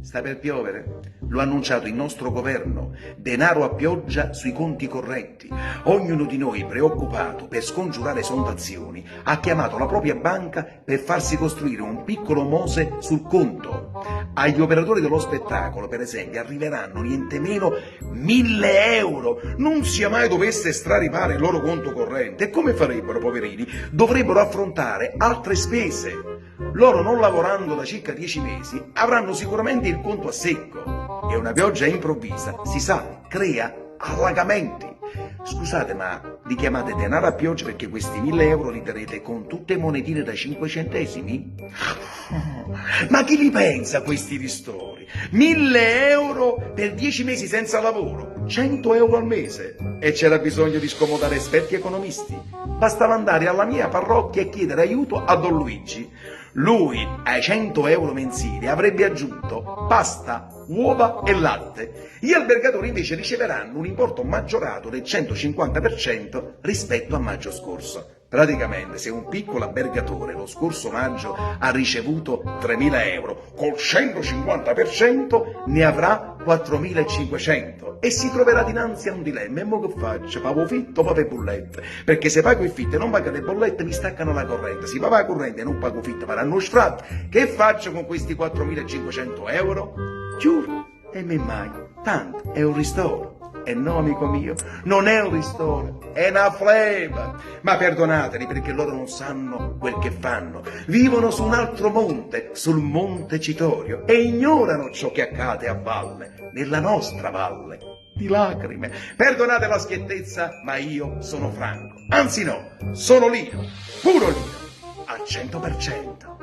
Sta per piovere? Lo ha annunciato il nostro governo. Denaro a pioggia sui conti correnti. Ognuno di noi, preoccupato per scongiurare esondazioni, ha chiamato la propria banca per farsi costruire un piccolo Mose sul conto. Agli operatori dello spettacolo, per esempio, arriveranno niente meno 1.000 euro. Non sia mai dovesse straripare il loro conto corrente. E come farebbero, poverini? Dovrebbero affrontare altre spese. Loro, non lavorando da circa 10 mesi, avranno sicuramente il conto a secco e una pioggia improvvisa, si sa, crea allagamenti. Scusate, ma li chiamate denaro a pioggia perché questi 1.000 euro li darete con tutte monetine da 5 centesimi? Ma chi li pensa a questi ristori? 1.000 euro per 10 mesi senza lavoro, 100 euro al mese. E c'era bisogno di scomodare esperti economisti. Bastava andare alla mia parrocchia e chiedere aiuto a Don Luigi. Lui, ai 100 euro mensili, avrebbe aggiunto pasta, uova e latte. Gli albergatori invece riceveranno un importo maggiorato del 150% rispetto a maggio scorso. Praticamente, se un piccolo albergatore lo scorso maggio ha ricevuto 3.000 euro, col 150% ne avrà 4.500 e si troverà dinanzi a un dilemma. E mo che faccio? Pago fitto o pago bollette? Perché se pago il fitto e non pago le bollette mi staccano la corrente. Se pago la corrente e non pago fitto faranno sfratto. Che faccio con questi 4.500 euro? Giuro e mi immagino, tanto è un ristoro. E no, amico mio, non è un ristoro, è una flema. Ma perdonateli perché loro non sanno quel che fanno. Vivono su un altro monte, sul monte Citorio, e ignorano ciò che accade a valle, nella nostra valle di lacrime. Perdonate la schiettezza, ma io sono franco. Anzi no, sono Lino, puro Lino, al 100%.